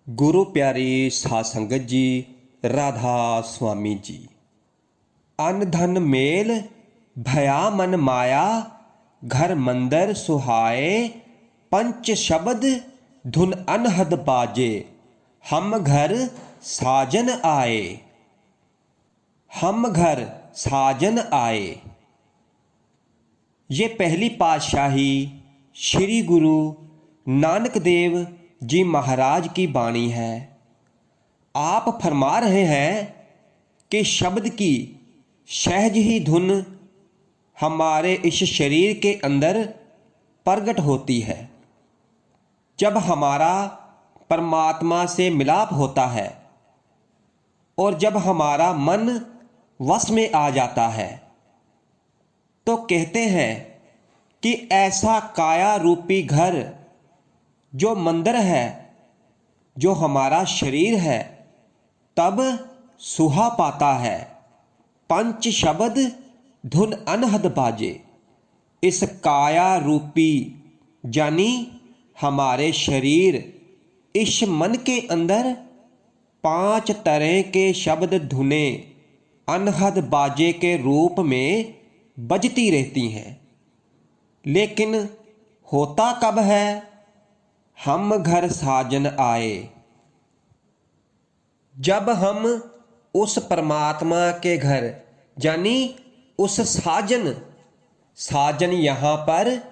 गुरु प्यारी साध संगत जी, राधा स्वामी जी। अन धन मेल भया मन माया, घर मंदिर सुहाए, पंच शब्द धुन अनहद बाजे, हम घर साजन आए। हम घर साजन आए। ये पहली पातशाही श्री गुरु नानक देव जी महाराज की वाणी है। आप फरमा रहे हैं कि शब्द की सहज ही धुन हमारे इस शरीर के अंदर प्रकट होती है। जब हमारा परमात्मा से मिलाप होता है और जब हमारा मन वश में आ जाता है, तो कहते हैं कि ऐसा काया रूपी घर जो मंदिर है, जो हमारा शरीर है, तब सुहा पाता है। पंच शब्द धुन अनहद बाजे। इस काया रूपी यानी हमारे शरीर, इस मन के अंदर 5 तरह के शब्द धुनें अनहद बाजे के रूप में बजती रहती हैं। लेकिन होता कब है? हम घर साजन आए। जब हम उस परमात्मा के घर यानी उस साजन यहाँ पर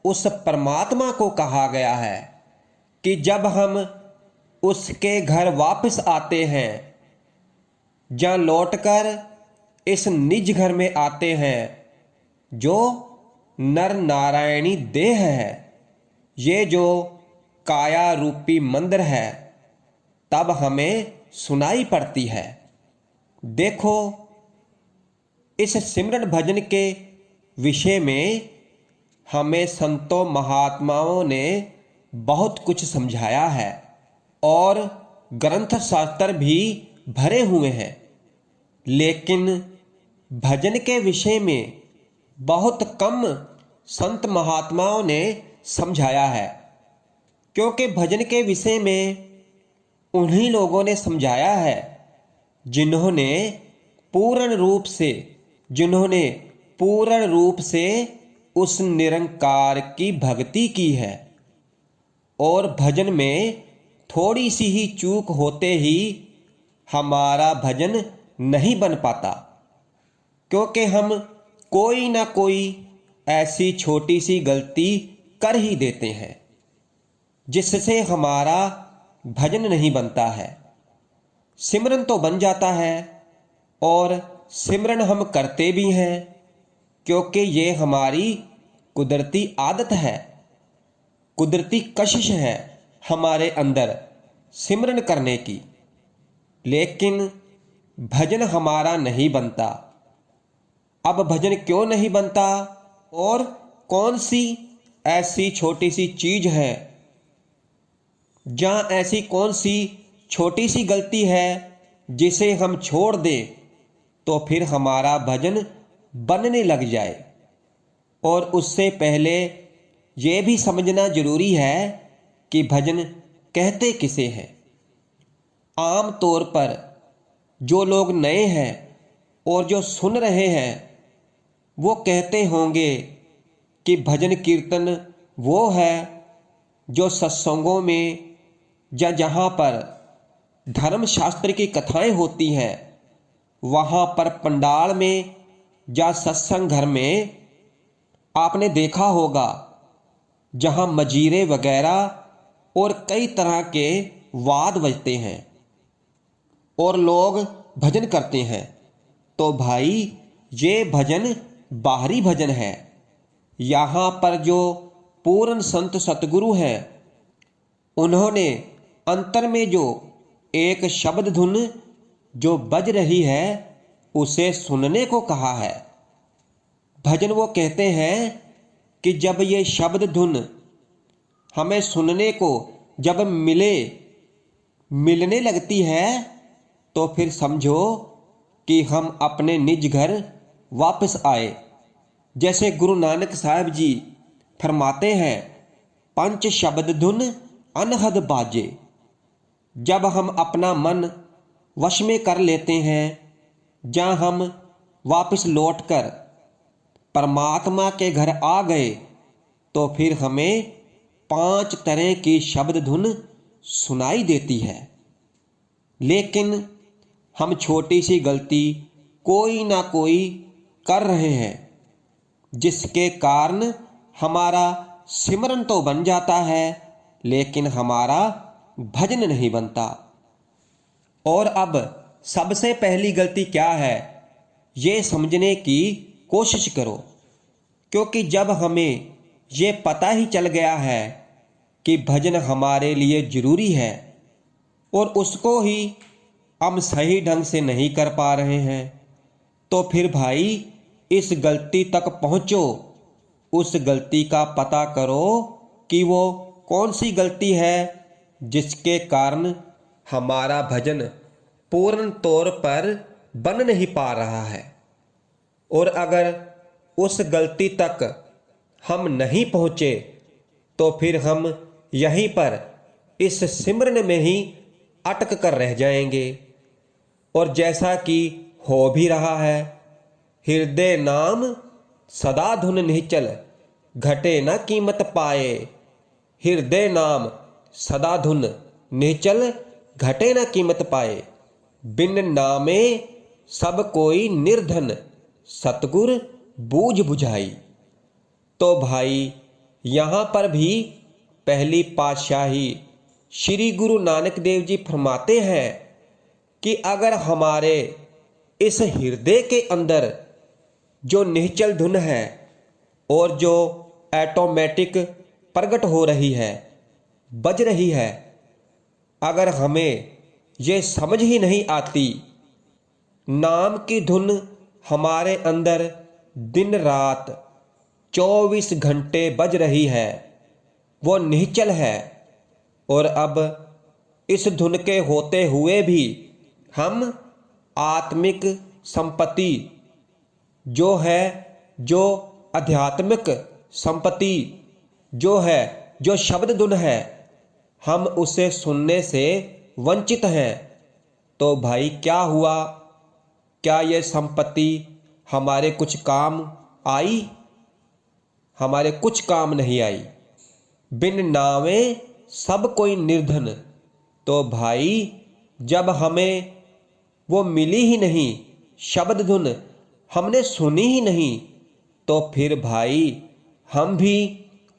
उस परमात्मा को कहा गया है कि जब हम उसके घर वापस आते हैं या लौटकर इस निज घर में आते हैं, जो नर नारायणी देह है, ये जो काया रूपी मंदिर है, तब हमें सुनाई पड़ती है। देखो, इस सिमरन भजन के विषय में हमें संतों महात्माओं ने बहुत कुछ समझाया है और ग्रंथ शास्त्र भी भरे हुए हैं। लेकिन भजन के विषय में बहुत कम संत महात्माओं ने समझाया है, क्योंकि भजन के विषय में उन्हीं लोगों ने समझाया है जिन्होंने पूर्ण रूप से उस निरंकार की भक्ति की है। और भजन में थोड़ी सी ही चूक होते ही हमारा भजन नहीं बन पाता, क्योंकि हम कोई ना कोई ऐसी छोटी सी गलती कर ही देते हैं जिससे हमारा भजन नहीं बनता है। सिमरन तो बन जाता है और सिमरन हम करते भी हैं, क्योंकि ये हमारी कुदरती आदत है, कुदरती कशिश है हमारे अंदर सिमरन करने की। लेकिन भजन हमारा नहीं बनता। अब भजन क्यों नहीं बनता और कौन सी ऐसी छोटी सी चीज है, जहाँ ऐसी कौन सी छोटी सी गलती है जिसे हम छोड़ दें तो फिर हमारा भजन बनने लग जाए। और उससे पहले ये भी समझना जरूरी है कि भजन कहते किसे हैं। आम तौर पर जो लोग नए हैं और जो सुन रहे हैं, वो कहते होंगे कि भजन कीर्तन वो है जो सत्संगों में या जहाँ पर धर्म शास्त्र की कथाएं होती हैं, वहाँ पर पंडाल में या सत्संग घर में आपने देखा होगा, जहाँ मजीरे वगैरह और कई तरह के वाद बजते हैं और लोग भजन करते हैं। तो भाई, ये भजन बाहरी भजन है। यहाँ पर जो पूर्ण संत सतगुरु हैं, उन्होंने अंतर में जो एक शब्द धुन जो बज रही है, उसे सुनने को कहा है। भजन वो कहते हैं कि जब ये शब्द धुन हमें सुनने को जब मिलने लगती है, तो फिर समझो कि हम अपने निज घर वापस आए। जैसे गुरु नानक साहब जी फरमाते हैं, पंच शब्द धुन अनहद बाजे। जब हम अपना मन वश में कर लेते हैं, जहाँ हम वापस लौटकर परमात्मा के घर आ गए, तो फिर हमें 5 तरह की शब्द धुन सुनाई देती है। लेकिन हम छोटी सी गलती कोई ना कोई कर रहे हैं, जिसके कारण हमारा सिमरन तो बन जाता है, लेकिन हमारा भजन नहीं बनता। और अब सबसे पहली गलती क्या है, ये समझने की कोशिश करो। क्योंकि जब हमें ये पता ही चल गया है कि भजन हमारे लिए जरूरी है और उसको ही हम सही ढंग से नहीं कर पा रहे हैं, तो फिर भाई इस गलती तक पहुंचो, उस गलती का पता करो कि वो कौन सी गलती है जिसके कारण हमारा भजन पूर्ण तौर पर बन नहीं पा रहा है। और अगर उस गलती तक हम नहीं पहुँचे तो फिर हम यहीं पर इस सिमरन में ही अटक कर रह जाएंगे। और जैसा कि हो भी रहा है, हृदय नाम सदा धुन निश्चल, घटे न कीमत पाए। हृदय नाम सदा धुन निश्चल, घटे न कीमत पाए। बिन नामे सब कोई निर्धन, सतगुर बूझ बुझाई। तो भाई यहाँ पर भी पहली पातशाही श्री गुरु नानक देव जी फरमाते हैं कि अगर हमारे इस हृदय के अंदर जो निश्चल धुन है और जो ऑटोमेटिक प्रकट हो रही है, बज रही है, अगर हमें ये समझ ही नहीं आती, नाम की धुन हमारे अंदर दिन रात 24 घंटे बज रही है, वो निश्चल है, और अब इस धुन के होते हुए भी हम आत्मिक संपत्ति जो है, जो आध्यात्मिक संपत्ति जो है, जो शब्द धुन है, हम उसे सुनने से वंचित हैं। तो भाई क्या हुआ? क्या ये संपत्ति हमारे कुछ काम आई? हमारे कुछ काम नहीं आई। बिन नावे सब कोई निर्धन। तो भाई जब हमें वो मिली ही नहीं, शब्द धुन हमने सुनी ही नहीं, तो फिर भाई हम भी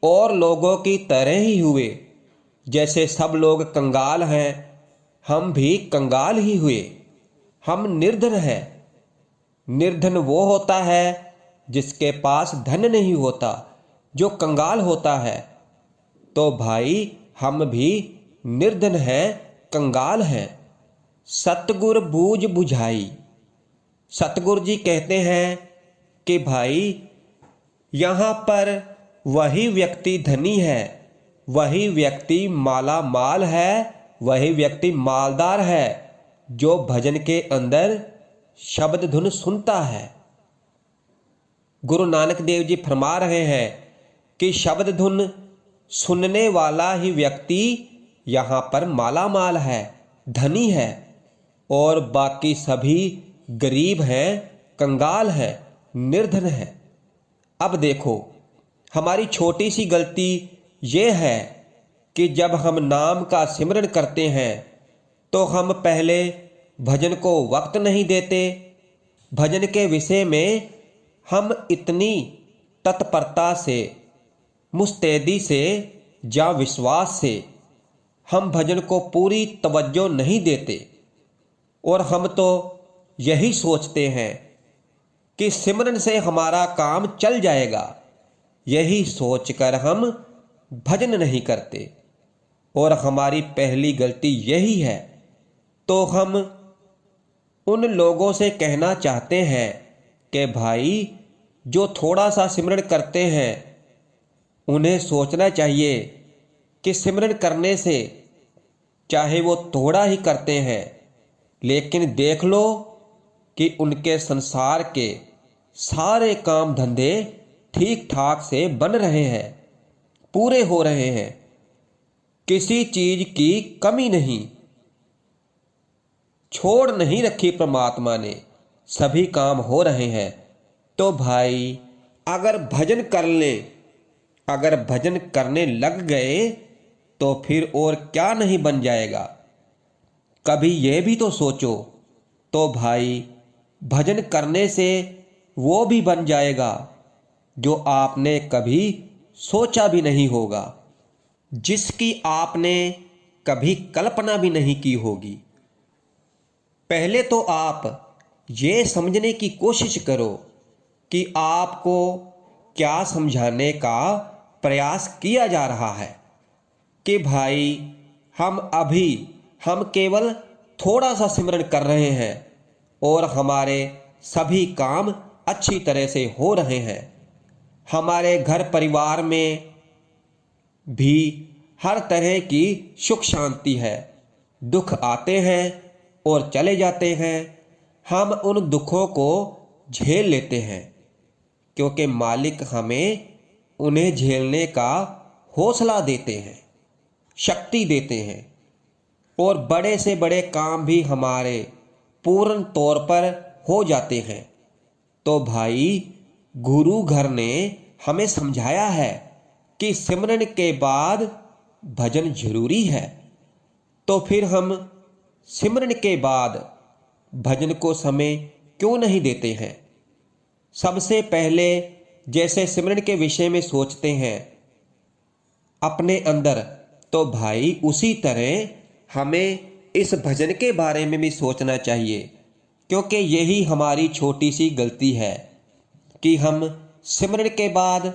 और लोगों की तरह ही हुए। जैसे सब लोग कंगाल हैं, हम भी कंगाल ही हुए। हम निर्धन हैं। निर्धन वो होता है जिसके पास धन नहीं होता, जो कंगाल होता है। तो भाई हम भी निर्धन हैं, कंगाल हैं। सतगुर बूझ बुझाई। सतगुरु जी कहते हैं कि भाई यहाँ पर वही व्यक्ति धनी है, वही व्यक्ति माला माल है, वही व्यक्ति मालदार है जो भजन के अंदर शब्द धुन सुनता है। गुरु नानक देव जी फरमा रहे हैं कि शब्द धुन सुनने वाला ही व्यक्ति यहाँ पर माला माल है, धनी है, और बाकी सभी गरीब हैं, कंगाल हैं, निर्धन हैं। अब देखो, हमारी छोटी सी गलती ये है कि जब हम नाम का सिमरन करते हैं तो हम पहले भजन को वक्त नहीं देते। भजन के विषय में हम इतनी तत्परता से, मुस्तैदी से या विश्वास से हम भजन को पूरी तवज्जो नहीं देते, और हम तो यही सोचते हैं कि सिमरन से हमारा काम चल जाएगा। यही सोचकर हम भजन नहीं करते, और हमारी पहली गलती यही है। तो हम उन लोगों से कहना चाहते हैं कि भाई जो थोड़ा सा सिमरन करते हैं, उन्हें सोचना चाहिए कि सिमरन करने से, चाहे वो थोड़ा ही करते हैं, लेकिन देख लो कि उनके संसार के सारे काम धंधे ठीक ठाक से बन रहे हैं, पूरे हो रहे हैं, किसी चीज की कमी नहीं। छोड़ नहीं रखी परमात्मा ने, सभी काम हो रहे हैं। तो भाई अगर भजन कर ले, अगर भजन करने लग गए तो फिर और क्या नहीं बन जाएगा। कभी यह भी तो सोचो। तो भाई भजन करने से वो भी बन जाएगा जो आपने कभी सोचा भी नहीं होगा, जिसकी आपने कभी कल्पना भी नहीं की होगी। पहले तो आप ये समझने की कोशिश करो कि आपको क्या समझाने का प्रयास किया जा रहा है कि भाई हम केवल थोड़ा सा सिमरन कर रहे हैं और हमारे सभी काम अच्छी तरह से हो रहे हैं। हमारे घर परिवार में भी हर तरह की सुख शांति है। दुख आते हैं और चले जाते हैं, हम उन दुखों को झेल लेते हैं क्योंकि मालिक हमें उन्हें झेलने का हौसला देते हैं, शक्ति देते हैं। और बड़े से बड़े काम भी हमारे पूर्ण तौर पर हो जाते हैं। तो भाई गुरु घर ने हमें समझाया है कि सिमरन के बाद भजन जरूरी है। तो फिर हम सिमरन के बाद भजन को समय क्यों नहीं देते हैं। सबसे पहले जैसे सिमरन के विषय में सोचते हैं अपने अंदर, तो भाई उसी तरह हमें इस भजन के बारे में भी सोचना चाहिए, क्योंकि यही हमारी छोटी सी गलती है कि हम सिमरन के बाद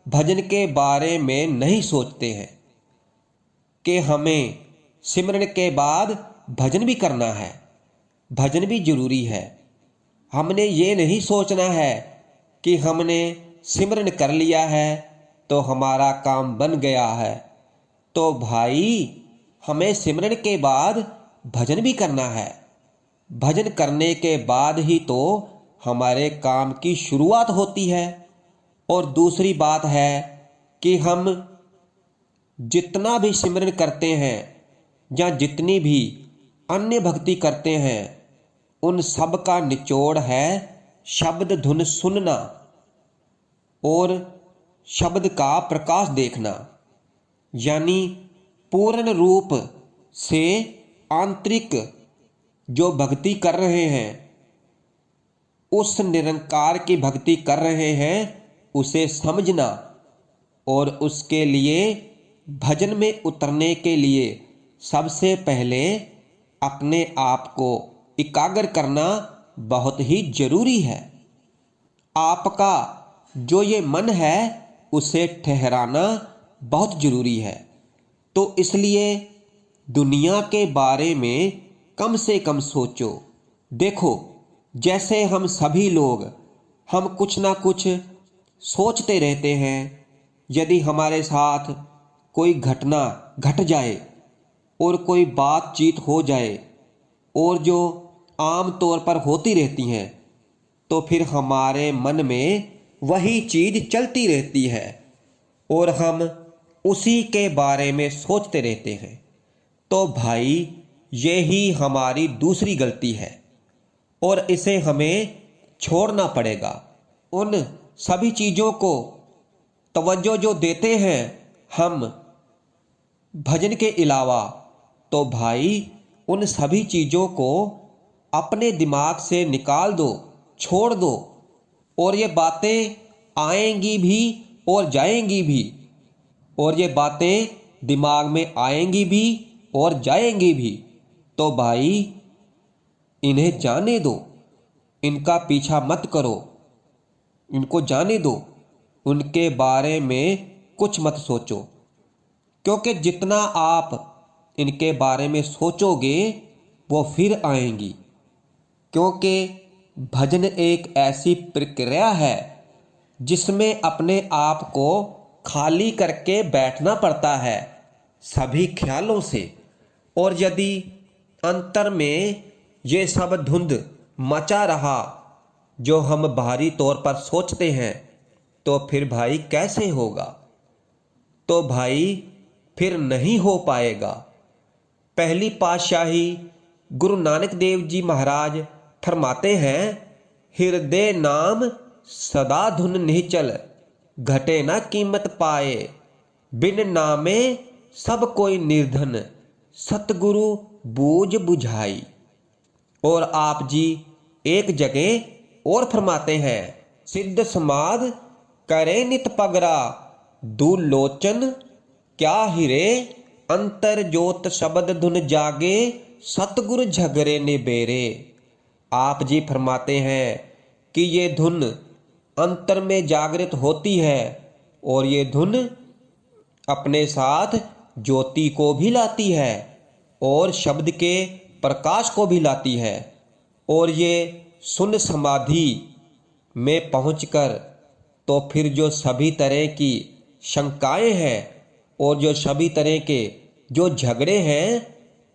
भजन के बारे में नहीं सोचते हैं कि हमें सिमरन के बाद भजन भी करना है, भजन भी जरूरी है। हमने ये नहीं सोचना है कि हमने सिमरन कर लिया है तो हमारा काम बन गया है। तो भाई हमें सिमरन के बाद भजन भी करना है। भजन करने के बाद ही तो हमारे काम की शुरुआत होती है। और दूसरी बात है कि हम जितना भी सिमरन करते हैं या जितनी भी अन्य भक्ति करते हैं, उन सब का निचोड़ है शब्द धुन सुनना और शब्द का प्रकाश देखना। यानी पूर्ण रूप से आंतरिक जो भक्ति कर रहे हैं, उस निरंकार की भक्ति कर रहे हैं, उसे समझना और उसके लिए भजन में उतरने के लिए सबसे पहले अपने आप को एकाग्र करना बहुत ही जरूरी है। आपका जो ये मन है उसे ठहराना बहुत जरूरी है। तो इसलिए दुनिया के बारे में कम से कम सोचो। देखो, जैसे हम सभी लोग हम कुछ ना कुछ सोचते रहते हैं। यदि हमारे साथ कोई घटना घट जाए और कोई बातचीत हो जाए और जो आम तौर पर होती रहती हैं, तो फिर हमारे मन में वही चीज़ चलती रहती है और हम उसी के बारे में सोचते रहते हैं। तो भाई यही हमारी दूसरी गलती है और इसे हमें छोड़ना पड़ेगा। उन सभी चीज़ों को तवज्जो जो देते हैं हम भजन के अलावा, तो भाई उन सभी चीज़ों को अपने दिमाग से निकाल दो, छोड़ दो। और ये बातें आएंगी भी और जाएंगी भी, और ये बातें दिमाग में आएंगी भी और जाएंगी भी। तो भाई इन्हें जाने दो, इनका पीछा मत करो, इनको जाने दो, उनके बारे में कुछ मत सोचो। क्योंकि जितना आप इनके बारे में सोचोगे वो फिर आएंगी। क्योंकि भजन एक ऐसी प्रक्रिया है जिसमें अपने आप को खाली करके बैठना पड़ता है सभी ख्यालों से। और यदि अंतर में ये सब धुंध मचा रहा जो हम बाहरी तौर पर सोचते हैं, तो फिर भाई कैसे होगा। तो भाई फिर नहीं हो पाएगा। पहली पातशाही गुरु नानक देव जी महाराज फरमाते हैं, हृदय नाम सदा धुन निश्चल, घटे ना कीमत पाए, बिन नामे सब कोई निर्धन, सतगुरु बूझ बुझाई। और आप जी एक जगह और फरमाते हैं, सिद्ध समाध करे नित पगरा, दुलोचन क्या हिरे, अंतर जोत शब्द धुन जागे, सतगुरु झगरे निबेरे। आप जी फरमाते हैं कि ये धुन अंतर में जागृत होती है और ये धुन अपने साथ ज्योति को भी लाती है और शब्द के प्रकाश को भी लाती है। और ये सुन समाधि में पहुंचकर तो फिर जो सभी तरह की शंकाएं हैं और जो सभी तरह के जो झगड़े हैं,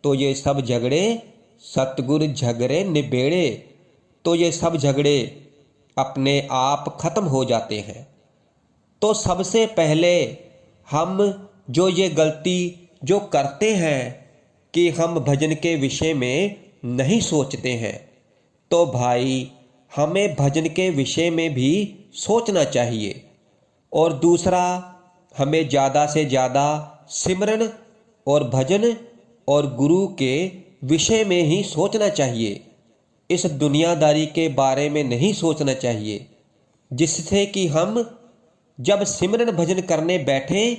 तो ये सब झगड़े सतगुरु झगड़े निबेड़े, तो ये सब झगड़े अपने आप खत्म हो जाते हैं। तो सबसे पहले हम जो ये गलती जो करते हैं कि हम भजन के विषय में नहीं सोचते हैं, तो भाई हमें भजन के विषय में भी सोचना चाहिए। और दूसरा, हमें ज़्यादा से ज़्यादा सिमरन और भजन और गुरु के विषय में ही सोचना चाहिए। इस दुनियादारी के बारे में नहीं सोचना चाहिए, जिससे कि हम जब सिमरन भजन करने बैठें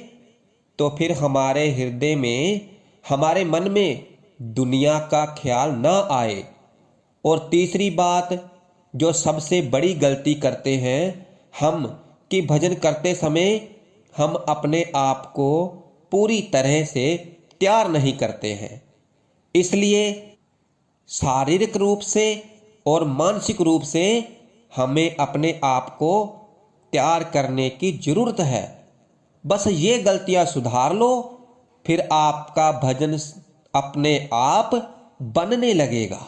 तो फिर हमारे हृदय में, हमारे मन में दुनिया का ख्याल ना आए। और तीसरी बात जो सबसे बड़ी गलती करते हैं हम, कि भजन करते समय हम अपने आप को पूरी तरह से तैयार नहीं करते हैं। इसलिए शारीरिक रूप से और मानसिक रूप से हमें अपने आप को तैयार करने की जरूरत है। बस ये गलतियां सुधार लो, फिर आपका भजन अपने आप बनने लगेगा।